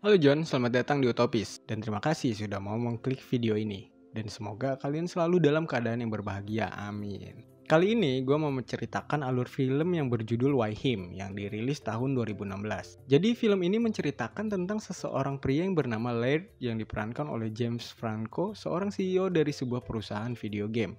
Halo John, selamat datang di Utopis dan terima kasih sudah mau mengklik video ini. Dan semoga kalian selalu dalam keadaan yang berbahagia, amin. Kali ini gue mau menceritakan alur film yang berjudul Why Him yang dirilis tahun 2016. Jadi film ini menceritakan tentang seseorang pria yang bernama Laird yang diperankan oleh James Franco, seorang CEO dari sebuah perusahaan video game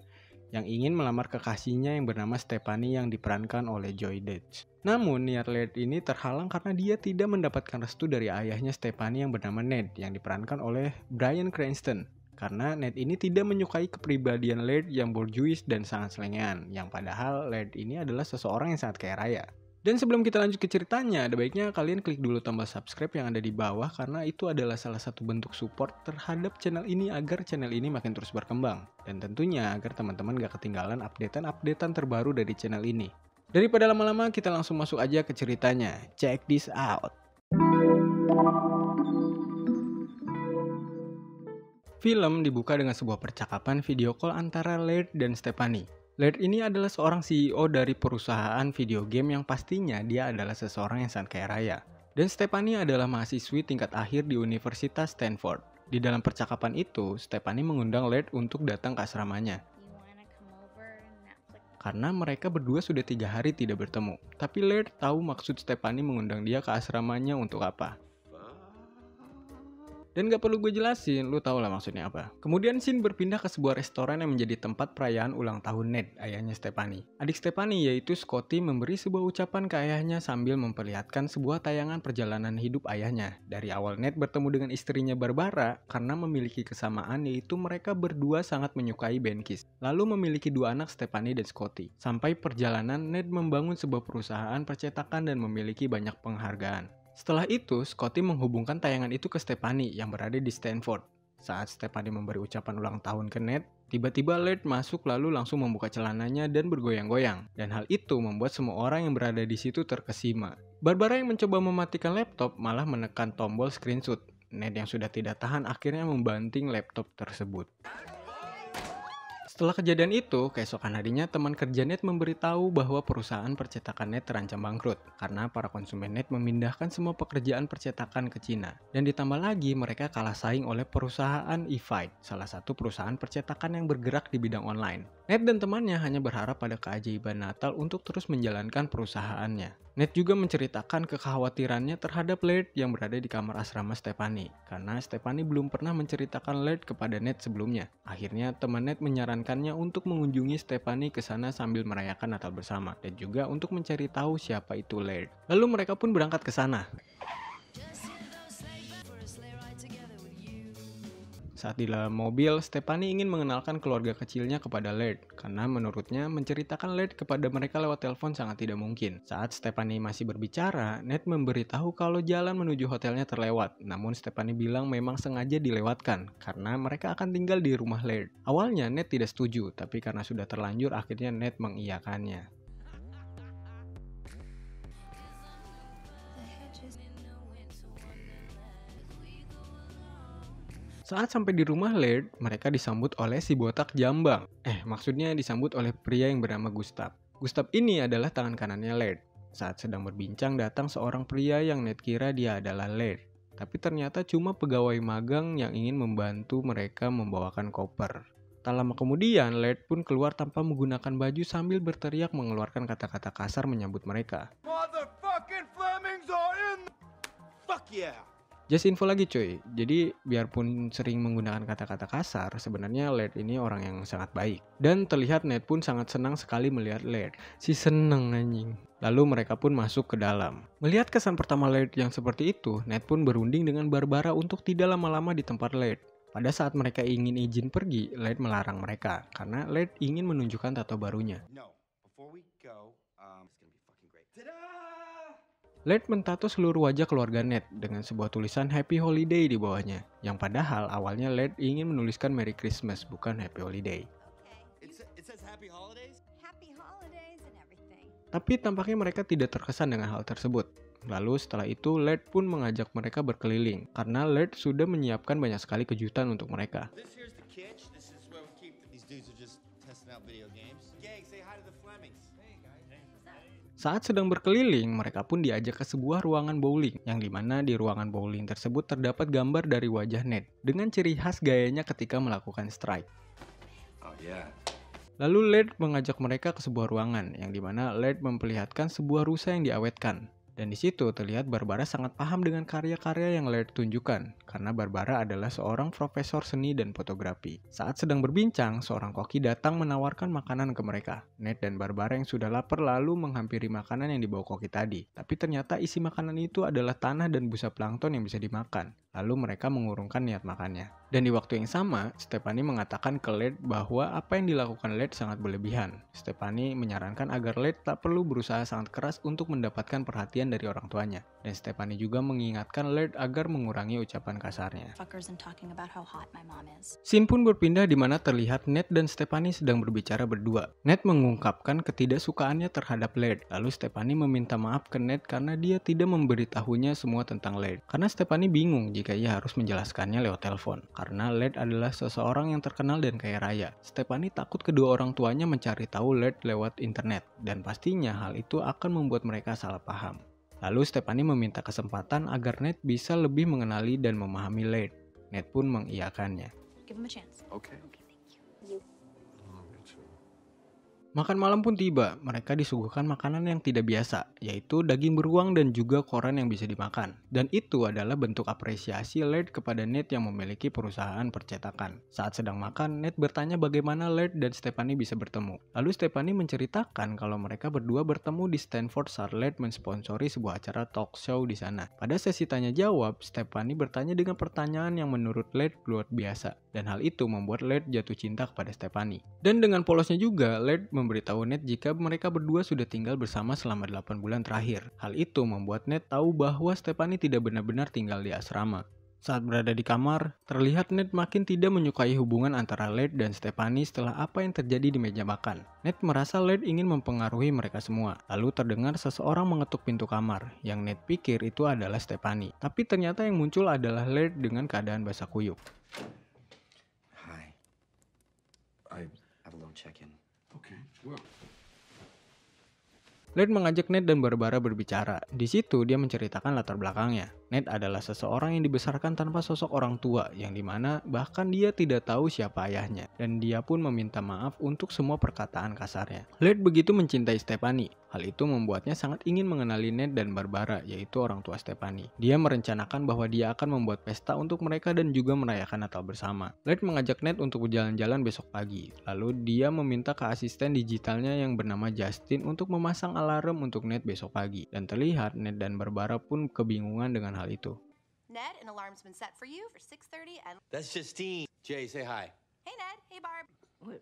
yang ingin melamar kekasihnya yang bernama Stephanie yang diperankan oleh Joy Dutch. Namun niat Laird ini terhalang karena dia tidak mendapatkan restu dari ayahnya Stephanie yang bernama Ned yang diperankan oleh Bryan Cranston. Karena Ned ini tidak menyukai kepribadian Laird yang borjuis dan sangat selengean, yang padahal Laird ini adalah seseorang yang sangat kaya raya. Dan sebelum kita lanjut ke ceritanya, ada baiknya kalian klik dulu tombol subscribe yang ada di bawah karena itu adalah salah satu bentuk support terhadap channel ini agar channel ini makin terus berkembang. Dan tentunya agar teman-teman gak ketinggalan updatean terbaru dari channel ini. Daripada lama-lama, kita langsung masuk aja ke ceritanya. Check this out. Film dibuka dengan sebuah percakapan video call antara Laird dan Stephanie. Laird ini adalah seorang CEO dari perusahaan video game yang pastinya dia adalah seseorang yang sangat kaya raya. Dan Stephanie adalah mahasiswi tingkat akhir di Universitas Stanford. Di dalam percakapan itu, Stephanie mengundang Laird untuk datang ke asramanya. Karena mereka berdua sudah 3 hari tidak bertemu. Tapi Laird tahu maksud Stephanie mengundang dia ke asramanya untuk apa. Dan gak perlu gue jelasin, lu tau lah maksudnya apa. Kemudian scene berpindah ke sebuah restoran yang menjadi tempat perayaan ulang tahun Ned, ayahnya Stephanie. Adik Stephanie yaitu Scotty memberi sebuah ucapan ke ayahnya sambil memperlihatkan sebuah tayangan perjalanan hidup ayahnya. Dari awal Ned bertemu dengan istrinya Barbara karena memiliki kesamaan yaitu mereka berdua sangat menyukai band Kiss. Lalu memiliki 2 anak Stephanie dan Scotty. Sampai perjalanan Ned membangun sebuah perusahaan percetakan dan memiliki banyak penghargaan. Setelah itu, Scotty menghubungkan tayangan itu ke Stephanie yang berada di Stanford. Saat Stephanie memberi ucapan ulang tahun ke Ned, tiba-tiba Laird masuk lalu langsung membuka celananya dan bergoyang-goyang. Dan hal itu membuat semua orang yang berada di situ terkesima. Barbara yang mencoba mematikan laptop malah menekan tombol screenshot. Ned yang sudah tidak tahan akhirnya membanting laptop tersebut. Setelah kejadian itu, keesokan harinya teman kerja Ned memberitahu bahwa perusahaan percetakan Ned terancam bangkrut karena para konsumen Ned memindahkan semua pekerjaan percetakan ke Cina. Dan ditambah lagi mereka kalah saing oleh perusahaan eFight, salah satu perusahaan percetakan yang bergerak di bidang online. Ned dan temannya hanya berharap pada keajaiban Natal untuk terus menjalankan perusahaannya. Ned juga menceritakan kekhawatirannya terhadap Laird yang berada di kamar asrama Stephanie, karena Stephanie belum pernah menceritakan Laird kepada Ned sebelumnya. Akhirnya teman Ned menyarankannya untuk mengunjungi Stephanie ke sana sambil merayakan Natal bersama, dan juga untuk mencari tahu siapa itu Laird. Lalu mereka pun berangkat ke sana. Saat di dalam mobil, Stephanie ingin mengenalkan keluarga kecilnya kepada Laird, karena menurutnya menceritakan Laird kepada mereka lewat telepon sangat tidak mungkin. Saat Stephanie masih berbicara, Ned memberitahu kalau jalan menuju hotelnya terlewat, namun Stephanie bilang memang sengaja dilewatkan, karena mereka akan tinggal di rumah Laird. Awalnya Ned tidak setuju, tapi karena sudah terlanjur akhirnya Ned mengiyakannya. Saat sampai di rumah Laird, mereka disambut oleh si botak jambang. Maksudnya disambut oleh pria yang bernama Gustav. Gustav ini adalah tangan kanannya Laird. Saat sedang berbincang datang seorang pria yang Ned kira dia adalah Laird. Tapi ternyata cuma pegawai magang yang ingin membantu mereka membawakan koper. Tak lama kemudian, Laird pun keluar tanpa menggunakan baju sambil berteriak mengeluarkan kata-kata kasar menyambut mereka. Motherfucking Flemings are in. Fuck yeah. Just info lagi cuy, jadi biarpun sering menggunakan kata-kata kasar, sebenarnya Laird ini orang yang sangat baik. Dan terlihat Ned pun sangat senang sekali melihat Laird. Si seneng anjing. Lalu mereka pun masuk ke dalam. Melihat kesan pertama Laird yang seperti itu, Ned pun berunding dengan Barbara untuk tidak lama-lama di tempat Laird. Pada saat mereka ingin izin pergi, Laird melarang mereka, karena Laird ingin menunjukkan tato barunya. No, before we go, it's gonna be fucking great. Ta-da! Laird mentato seluruh wajah keluarga Ned dengan sebuah tulisan Happy Holiday di bawahnya. Yang padahal awalnya Laird ingin menuliskan Merry Christmas bukan Happy Holiday. It says Happy Holidays. Happy holidays and everything. Tapi tampaknya mereka tidak terkesan dengan hal tersebut. Lalu setelah itu Laird pun mengajak mereka berkeliling karena Laird sudah menyiapkan banyak sekali kejutan untuk mereka. This here's the kitchen. This is where we keep. These dudes are just testing out video games. Gang, say hi to the Flemings. Hey guys. Saat sedang berkeliling, mereka pun diajak ke sebuah ruangan bowling, yang dimana di ruangan bowling tersebut terdapat gambar dari wajah Ned, dengan ciri khas gayanya ketika melakukan strike. Oh yeah. Lalu Laird mengajak mereka ke sebuah ruangan, yang dimana Laird memperlihatkan sebuah rusa yang diawetkan. Dan di situ terlihat Barbara sangat paham dengan karya-karya yang Laird tunjukkan, karena Barbara adalah seorang profesor seni dan fotografi. Saat sedang berbincang, seorang koki datang menawarkan makanan ke mereka. Ned dan Barbara yang sudah lapar lalu menghampiri makanan yang dibawa koki tadi. Tapi ternyata isi makanan itu adalah tanah dan busa plankton yang bisa dimakan. Lalu mereka mengurungkan niat makannya. Dan di waktu yang sama, Stephanie mengatakan ke Laird bahwa apa yang dilakukan Laird sangat berlebihan. Stephanie menyarankan agar Laird tak perlu berusaha sangat keras untuk mendapatkan perhatian dari orang tuanya. Dan Stephanie juga mengingatkan Laird agar mengurangi ucapan kasarnya. Scene pun berpindah di mana terlihat Ned dan Stephanie sedang berbicara berdua. Ned mengungkapkan ketidaksukaannya terhadap Laird. Lalu Stephanie meminta maaf ke Ned karena dia tidak memberitahunya semua tentang Laird. Karena Stephanie bingung jika ia harus menjelaskannya lewat telepon. Karena Laird adalah seseorang yang terkenal dan kaya raya. Stephanie takut kedua orang tuanya mencari tahu Laird lewat internet. Dan pastinya hal itu akan membuat mereka salah paham. Lalu Stephanie meminta kesempatan agar Ned bisa lebih mengenali dan memahami Laird. Ned pun mengiyakannya. Give him a chance. Okay. Makan malam pun tiba, mereka disuguhkan makanan yang tidak biasa, yaitu daging beruang dan juga koran yang bisa dimakan. Dan itu adalah bentuk apresiasi Laird kepada Ned yang memiliki perusahaan percetakan. Saat sedang makan, Ned bertanya bagaimana Laird dan Stephanie bisa bertemu. Lalu Stephanie menceritakan kalau mereka berdua bertemu di Stanford saat Laird mensponsori sebuah acara talk show di sana. Pada sesi tanya jawab, Stephanie bertanya dengan pertanyaan yang menurut Laird luar biasa. Dan hal itu membuat Laird jatuh cinta kepada Stephanie. Dan dengan polosnya juga, Laird memberitahu Ned jika mereka berdua sudah tinggal bersama selama 8 bulan terakhir. Hal itu membuat Ned tahu bahwa Stephanie tidak benar-benar tinggal di asrama. Saat berada di kamar, terlihat Ned makin tidak menyukai hubungan antara Laird dan Stephanie setelah apa yang terjadi di meja makan. Ned merasa Laird ingin mempengaruhi mereka semua. Lalu terdengar seseorang mengetuk pintu kamar, yang Ned pikir itu adalah Stephanie. Tapi ternyata yang muncul adalah Laird dengan keadaan basah kuyup. Hi. I have a little check-in. Okay. Well. Laird mengajak Ned dan Barbara berbicara. Di situ dia menceritakan latar belakangnya. Ned adalah seseorang yang dibesarkan tanpa sosok orang tua, yang dimana bahkan dia tidak tahu siapa ayahnya. Dan dia pun meminta maaf untuk semua perkataan kasarnya. Laird begitu mencintai Stephanie. Hal itu membuatnya sangat ingin mengenali Ned dan Barbara, yaitu orang tua Stephanie. Dia merencanakan bahwa dia akan membuat pesta untuk mereka dan juga merayakan Natal bersama. Laird mengajak Ned untuk berjalan-jalan besok pagi. Lalu dia meminta ke asisten digitalnya yang bernama Justin untuk memasang alarm untuk Ned besok pagi. Dan terlihat Ned dan Barbara pun kebingungan dengan hal itu. Ned, an alarm's been set for you for 6:30 and... That's Justine. Jay, say hi. Hey Ned, hey Barb. What?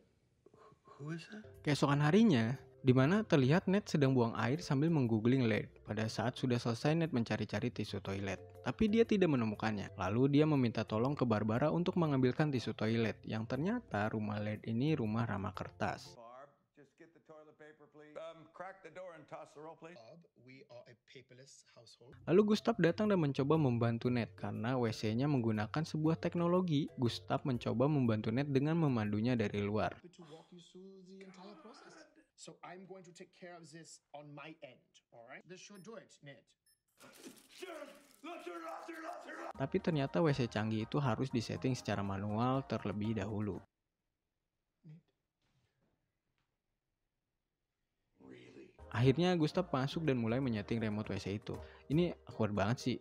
Who is that? Keesokan harinya, di mana terlihat Ned sedang buang air sambil menggoogling Laird. Pada saat sudah selesai, Ned mencari-cari tisu toilet. Tapi dia tidak menemukannya. Lalu dia meminta tolong ke Barbara untuk mengambilkan tisu toilet. Yang ternyata rumah Laird ini rumah ramah kertas. Barb, just get the toilet paper, please. Crack the door and toss the roll, please. Bob, we are a paperless household. Lalu Gustav datang dan mencoba membantu Ned. Karena WC-nya menggunakan sebuah teknologi, Gustav mencoba membantu Ned dengan memandunya dari luar. To walk you through the entire process. So I'm going to take care of this on my end, all right? This should do it, Ned. Tapi ternyata WC canggih itu harus disetting secara manual terlebih dahulu. Akhirnya Gustav masuk dan mulai menyeting remote WC itu. Ini awkward banget sih.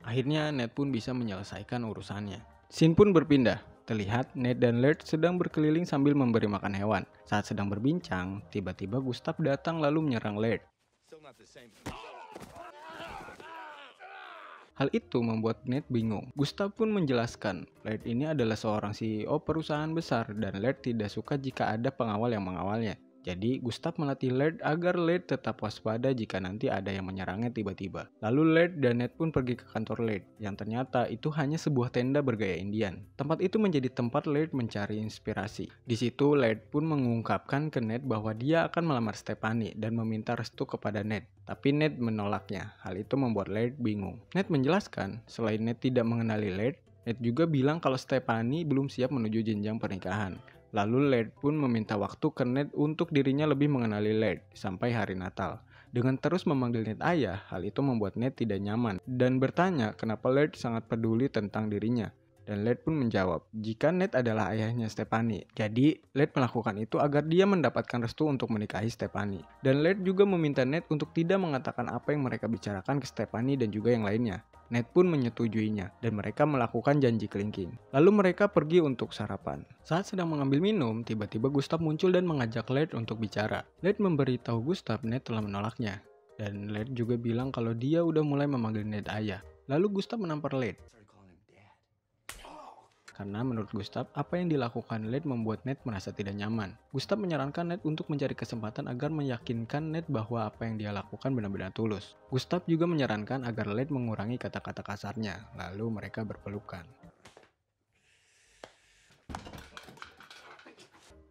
Akhirnya Ned pun bisa menyelesaikan urusannya. Scene pun berpindah. Terlihat Ned dan Laird sedang berkeliling sambil memberi makan hewan. Saat sedang berbincang, tiba-tiba Gustav datang lalu menyerang Laird. Still not the same. Hal itu membuat Ned bingung. Gustav pun menjelaskan, Laird ini adalah seorang CEO perusahaan besar dan Laird tidak suka jika ada pengawal yang mengawalnya. Jadi Gustav melatih Laird agar Laird tetap waspada jika nanti ada yang menyerangnya tiba-tiba. Lalu Laird dan Ned pun pergi ke kantor Laird, yang ternyata itu hanya sebuah tenda bergaya Indian. Tempat itu menjadi tempat Laird mencari inspirasi. Di situ Laird pun mengungkapkan ke Ned bahwa dia akan melamar Stephanie dan meminta restu kepada Ned. Tapi Ned menolaknya. Hal itu membuat Laird bingung. Ned menjelaskan, selain Ned tidak mengenali Laird, Ned juga bilang kalau Stephanie belum siap menuju jenjang pernikahan. Lalu Laird pun meminta waktu ke Ned untuk dirinya lebih mengenali Laird sampai hari Natal. Dengan terus memanggil Ned ayah, hal itu membuat Ned tidak nyaman dan bertanya kenapa Laird sangat peduli tentang dirinya. Dan Laird pun menjawab, jika Ned adalah ayahnya Stephanie. Jadi, Laird melakukan itu agar dia mendapatkan restu untuk menikahi Stephanie. Dan Laird juga meminta Ned untuk tidak mengatakan apa yang mereka bicarakan ke Stephanie dan juga yang lainnya. Ned pun menyetujuinya, dan mereka melakukan janji kelingking. Lalu mereka pergi untuk sarapan. Saat sedang mengambil minum, tiba-tiba Gustav muncul dan mengajak Laird untuk bicara. Laird memberitahu Gustav Ned telah menolaknya. Dan Laird juga bilang kalau dia udah mulai memanggil Ned ayah. Lalu Gustav menampar Laird. Karena menurut Gustav, apa yang dilakukan Laird membuat Ned merasa tidak nyaman. Gustav menyarankan Ned untuk mencari kesempatan agar meyakinkan Ned bahwa apa yang dia lakukan benar-benar tulus. Gustav juga menyarankan agar Laird mengurangi kata-kata kasarnya, lalu mereka berpelukan.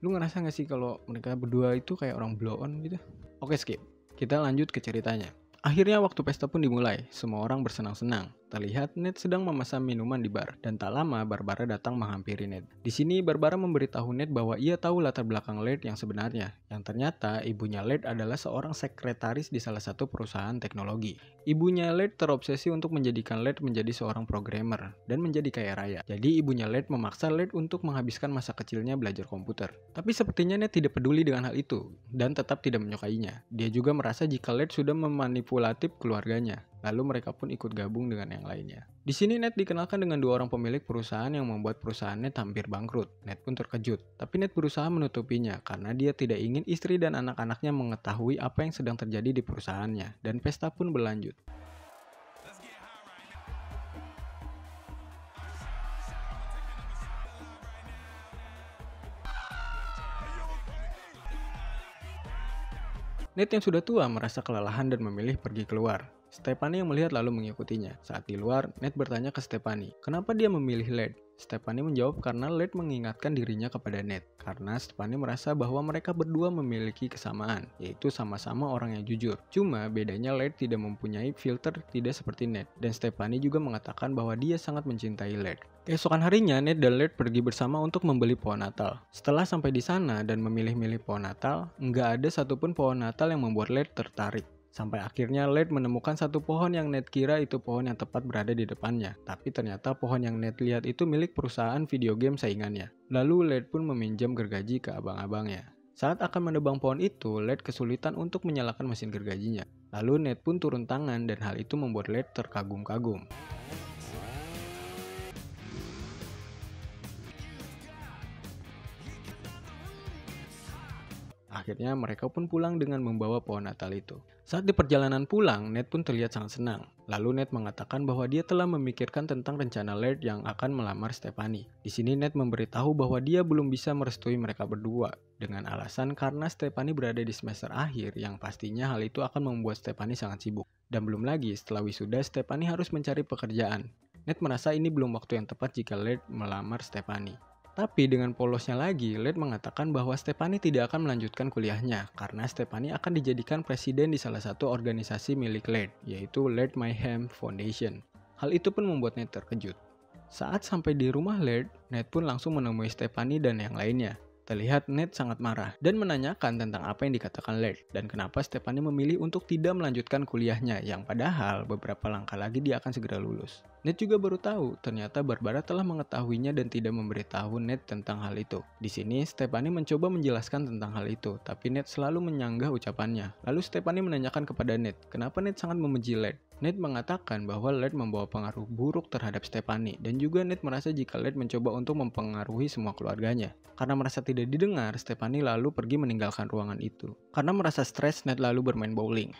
Lu ngerasa gak sih kalau mereka berdua itu kayak orang blow on gitu? Oke, skip. Kita lanjut ke ceritanya. Akhirnya waktu pesta pun dimulai, semua orang bersenang-senang. Terlihat Ned sedang memesan minuman di bar, dan tak lama Barbara datang menghampiri Ned. Di sini Barbara memberitahu Ned bahwa ia tahu latar belakang Laird yang sebenarnya, yang ternyata ibunya Laird adalah seorang sekretaris di salah satu perusahaan teknologi. Ibunya Laird terobsesi untuk menjadikan Laird menjadi seorang programmer dan menjadi kaya raya. Jadi ibunya Laird memaksa Laird untuk menghabiskan masa kecilnya belajar komputer. Tapi sepertinya Ned tidak peduli dengan hal itu dan tetap tidak menyukainya. Dia juga merasa jika Laird sudah memanipulatif keluarganya. Lalu mereka pun ikut gabung dengan yang lainnya. Di sini Ned dikenalkan dengan dua orang pemilik perusahaan yang membuat perusahaan Ned hampir bangkrut. Ned pun terkejut, tapi Ned berusaha menutupinya karena dia tidak ingin istri dan anak-anaknya mengetahui apa yang sedang terjadi di perusahaannya. Dan pesta pun berlanjut. Ned yang sudah tua merasa kelelahan dan memilih pergi keluar. Stephanie yang melihat lalu mengikutinya. Saat di luar, Ned bertanya ke Stephanie, kenapa dia memilih Laird? Stephanie menjawab karena Laird mengingatkan dirinya kepada Ned. Karena Stephanie merasa bahwa mereka berdua memiliki kesamaan, yaitu sama-sama orang yang jujur. Cuma bedanya Laird tidak mempunyai filter tidak seperti Ned. Dan Stephanie juga mengatakan bahwa dia sangat mencintai Laird. Keesokan harinya, Ned dan Laird pergi bersama untuk membeli pohon Natal. Setelah sampai di sana dan memilih-milih pohon Natal, nggak ada satupun pohon Natal yang membuat Laird tertarik. Sampai akhirnya Laird menemukan satu pohon yang Ned kira itu pohon yang tepat berada di depannya. Tapi ternyata pohon yang Ned lihat itu milik perusahaan video game saingannya. Lalu Laird pun meminjam gergaji ke abang-abangnya. Saat akan menebang pohon itu, Laird kesulitan untuk menyalakan mesin gergajinya. Lalu Ned pun turun tangan dan hal itu membuat Laird terkagum-kagum. Akhirnya mereka pun pulang dengan membawa pohon Natal itu. Saat di perjalanan pulang, Ned pun terlihat sangat senang. Lalu Ned mengatakan bahwa dia telah memikirkan tentang rencana Laird yang akan melamar Stephanie. Di sini Ned memberitahu bahwa dia belum bisa merestui mereka berdua dengan alasan karena Stephanie berada di semester akhir yang pastinya hal itu akan membuat Stephanie sangat sibuk. Dan belum lagi setelah wisuda Stephanie harus mencari pekerjaan. Ned merasa ini belum waktu yang tepat jika Laird melamar Stephanie. Tapi dengan polosnya lagi, Laird mengatakan bahwa Stephanie tidak akan melanjutkan kuliahnya karena Stephanie akan dijadikan presiden di salah satu organisasi milik Laird, yaitu Laird Mayhem Foundation. Hal itu pun membuat Ned terkejut. Saat sampai di rumah Laird, Ned pun langsung menemui Stephanie dan yang lainnya. Terlihat Ned sangat marah dan menanyakan tentang apa yang dikatakan Laird dan kenapa Stephanie memilih untuk tidak melanjutkan kuliahnya yang padahal beberapa langkah lagi dia akan segera lulus. Ned juga baru tahu ternyata Barbara telah mengetahuinya dan tidak memberitahu Ned tentang hal itu. Di sini Stephanie mencoba menjelaskan tentang hal itu, tapi Ned selalu menyanggah ucapannya. Lalu Stephanie menanyakan kepada Ned, kenapa Ned sangat membenci Laird? Ned mengatakan bahwa Laird membawa pengaruh buruk terhadap Stephanie dan juga Ned merasa jika Laird mencoba untuk mempengaruhi semua keluarganya. Karena merasa tidak didengar, Stephanie lalu pergi meninggalkan ruangan itu. Karena merasa stres, Ned lalu bermain bowling.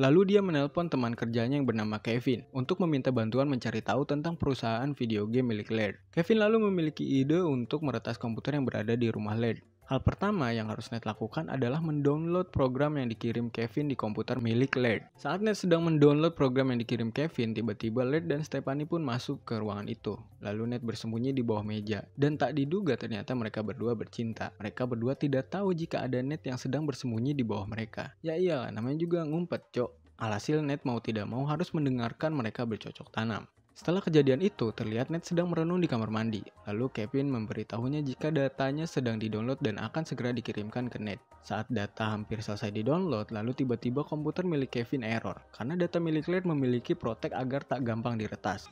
Lalu dia menelpon teman kerjanya yang bernama Kevin untuk meminta bantuan mencari tahu tentang perusahaan video game milik Laird. Kevin lalu memiliki ide untuk meretas komputer yang berada di rumah Laird. Hal pertama yang harus Ned lakukan adalah mendownload program yang dikirim Kevin di komputer milik Laird. Saat Ned sedang mendownload program yang dikirim Kevin, tiba-tiba Laird dan Stephanie pun masuk ke ruangan itu. Lalu Ned bersembunyi di bawah meja. Dan tak diduga ternyata mereka berdua bercinta. Mereka berdua tidak tahu jika ada Ned yang sedang bersembunyi di bawah mereka. Ya iyalah, namanya juga ngumpet, cok. Alhasil Ned mau tidak mau harus mendengarkan mereka bercocok tanam. Setelah kejadian itu, terlihat Ned sedang merenung di kamar mandi. Lalu Kevin memberitahunya jika datanya sedang didownload dan akan segera dikirimkan ke Ned. Saat data hampir selesai didownload, lalu tiba-tiba komputer milik Kevin error. Karena data milik Laird memiliki protect agar tak gampang diretas.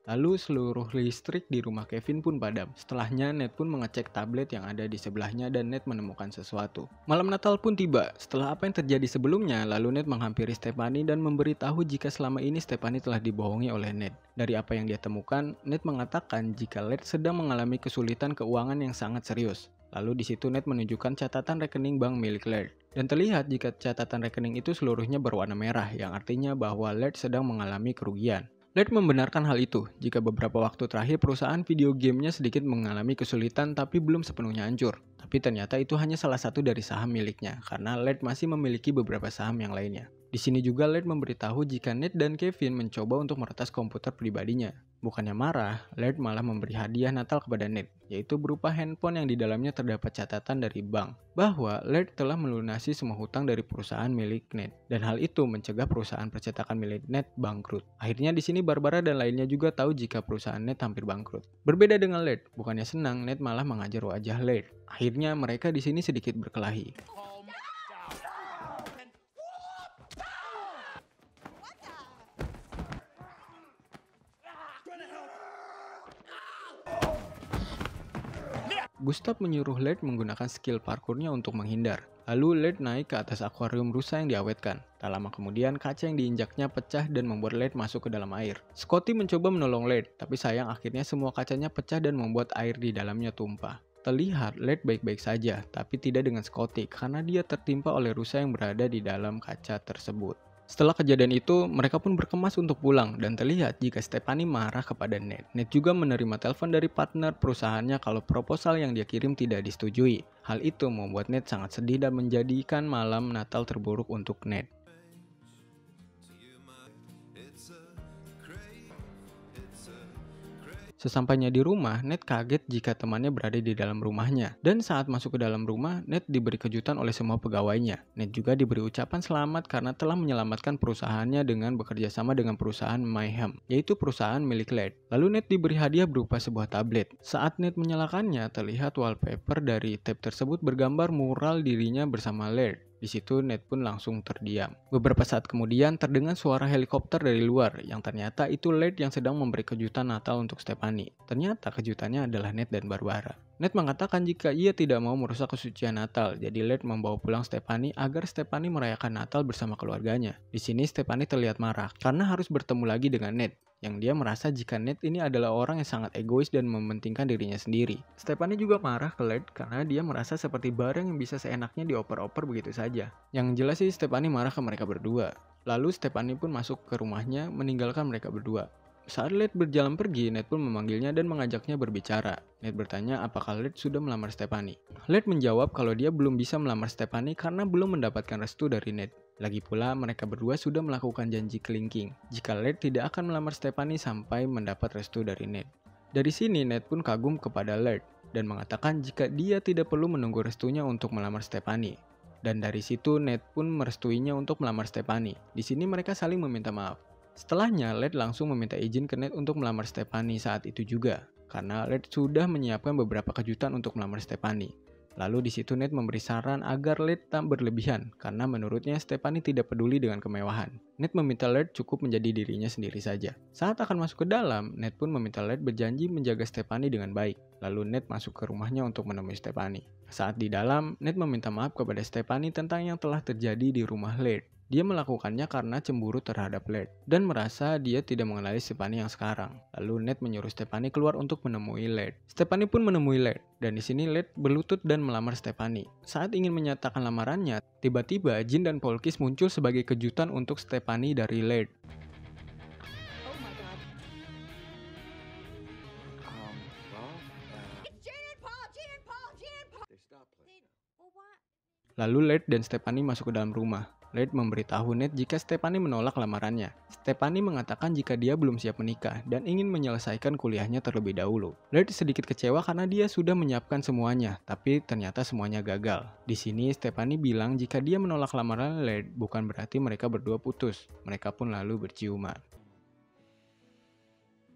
Lalu seluruh listrik di rumah Kevin pun padam. Setelahnya Ned pun mengecek tablet yang ada di sebelahnya dan Ned menemukan sesuatu. Malam Natal pun tiba. Setelah apa yang terjadi sebelumnya, lalu Ned menghampiri Stephanie dan memberitahu jika selama ini Stephanie telah dibohongi oleh Ned. Dari apa yang dia temukan, Ned mengatakan jika Laird sedang mengalami kesulitan keuangan yang sangat serius. Lalu di situ Ned menunjukkan catatan rekening bank milik Laird. Dan terlihat jika catatan rekening itu seluruhnya berwarna merah, yang artinya bahwa Laird sedang mengalami kerugian. Laird membenarkan hal itu, jika beberapa waktu terakhir perusahaan video gamenya sedikit mengalami kesulitan tapi belum sepenuhnya hancur. Tapi ternyata itu hanya salah satu dari saham miliknya, karena Laird masih memiliki beberapa saham yang lainnya. Di sini juga Laird memberitahu jika Ned dan Kevin mencoba untuk meretas komputer pribadinya. Bukannya marah, Laird malah memberi hadiah Natal kepada Ned, yaitu berupa handphone yang di dalamnya terdapat catatan dari bank bahwa Laird telah melunasi semua hutang dari perusahaan milik Ned, dan hal itu mencegah perusahaan percetakan milik Ned bangkrut. Akhirnya di sini Barbara dan lainnya juga tahu jika perusahaan Ned hampir bangkrut. Berbeda dengan Laird, bukannya senang, Ned malah mengajar wajah Laird. Akhirnya mereka di sini sedikit berkelahi. Gustav menyuruh Laird menggunakan skill parkurnya untuk menghindar. Lalu Laird naik ke atas akuarium rusa yang diawetkan. Tak lama kemudian kaca yang diinjaknya pecah dan membuat Laird masuk ke dalam air. Scotty mencoba menolong Laird, tapi sayang akhirnya semua kacanya pecah dan membuat air di dalamnya tumpah. Terlihat Laird baik-baik saja, tapi tidak dengan Scotty karena dia tertimpa oleh rusa yang berada di dalam kaca tersebut. Setelah kejadian itu, mereka pun berkemas untuk pulang dan terlihat jika Stephanie marah kepada Ned. Ned juga menerima telepon dari partner perusahaannya kalau proposal yang dia kirim tidak disetujui. Hal itu membuat Ned sangat sedih dan menjadikan malam Natal terburuk untuk Ned. Sesampainya di rumah, Ned kaget jika temannya berada di dalam rumahnya. Dan saat masuk ke dalam rumah, Ned diberi kejutan oleh semua pegawainya. Ned juga diberi ucapan selamat karena telah menyelamatkan perusahaannya dengan bekerja sama dengan perusahaan Mayhem, yaitu perusahaan milik Laird. Lalu Ned diberi hadiah berupa sebuah tablet. Saat Ned menyalakannya, terlihat wallpaper dari tab tersebut bergambar mural dirinya bersama Laird. Di situ Ned pun langsung terdiam. Beberapa saat kemudian terdengar suara helikopter dari luar yang ternyata itu Laird yang sedang memberi kejutan Natal untuk Stephanie. Ternyata kejutannya adalah Ned dan Barbara. Ned mengatakan jika ia tidak mau merusak kesucian Natal, jadi Laird membawa pulang Stephanie agar Stephanie merayakan Natal bersama keluarganya. Di sini Stephanie terlihat marah karena harus bertemu lagi dengan Ned, yang dia merasa jika Ned ini adalah orang yang sangat egois dan mementingkan dirinya sendiri. Stephanie juga marah ke Laird karena dia merasa seperti barang yang bisa seenaknya dioper-oper begitu saja. Yang jelas sih Stephanie marah ke mereka berdua. Lalu Stephanie pun masuk ke rumahnya meninggalkan mereka berdua. Saat Laird berjalan pergi, Ned pun memanggilnya dan mengajaknya berbicara. Ned bertanya apakah Laird sudah melamar Stephanie. Laird menjawab kalau dia belum bisa melamar Stephanie karena belum mendapatkan restu dari Ned. Lagi pula mereka berdua sudah melakukan janji kelingking jika Laird tidak akan melamar Stephanie sampai mendapat restu dari Ned. Dari sini Ned pun kagum kepada Laird dan mengatakan jika dia tidak perlu menunggu restunya untuk melamar Stephanie. Dan dari situ Ned pun merestuinya untuk melamar Stephanie. Di sini mereka saling meminta maaf. Setelahnya, Laird langsung meminta izin ke Ned untuk melamar Stephanie saat itu juga, karena Laird sudah menyiapkan beberapa kejutan untuk melamar Stephanie. Lalu di situ Ned memberi saran agar Laird tak berlebihan, karena menurutnya Stephanie tidak peduli dengan kemewahan. Ned meminta Laird cukup menjadi dirinya sendiri saja. Saat akan masuk ke dalam, Ned pun meminta Laird berjanji menjaga Stephanie dengan baik. Lalu Ned masuk ke rumahnya untuk menemui Stephanie. Saat di dalam, Ned meminta maaf kepada Stephanie tentang yang telah terjadi di rumah Laird. Dia melakukannya karena cemburu terhadap Laird dan merasa dia tidak mengenali Stephanie yang sekarang. Lalu Ned menyuruh Stephanie keluar untuk menemui Laird. Stephanie pun menemui Laird dan di sini Laird berlutut dan melamar Stephanie. Saat ingin menyatakan lamarannya, tiba-tiba Jin dan Polkis muncul sebagai kejutan untuk Stephanie dari Laird. Lalu Led dan Stephanie masuk ke dalam rumah. Led memberitahu Ned jika Stephanie menolak lamarannya. Stephanie mengatakan jika dia belum siap menikah dan ingin menyelesaikan kuliahnya terlebih dahulu. Led sedikit kecewa karena dia sudah menyiapkan semuanya, tapi ternyata semuanya gagal. Di sini Stephanie bilang jika dia menolak lamaran Led bukan berarti mereka berdua putus. Mereka pun lalu berciuman.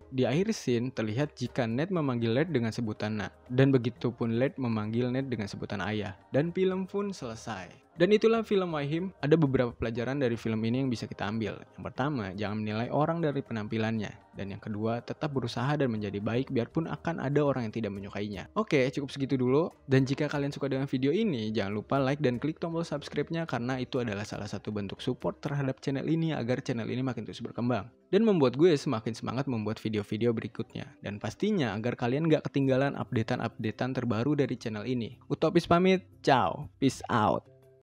Di akhir scene terlihat jika Ned memanggil Led dengan sebutan Nak, dan begitu pun Led memanggil Ned dengan sebutan ayah, dan film pun selesai. Dan itulah film Why Him. Ada beberapa pelajaran dari film ini yang bisa kita ambil. Yang pertama, jangan menilai orang dari penampilannya. Dan yang kedua, tetap berusaha dan menjadi baik biarpun akan ada orang yang tidak menyukainya. Oke, cukup segitu dulu. Dan jika kalian suka dengan video ini, jangan lupa like dan klik tombol subscribe-nya karena itu adalah salah satu bentuk support terhadap channel ini agar channel ini makin terus berkembang. Dan membuat gue semakin semangat membuat video-video berikutnya. Dan pastinya agar kalian gak ketinggalan updatean-updatean terbaru dari channel ini. Utopis pamit, ciao, peace out.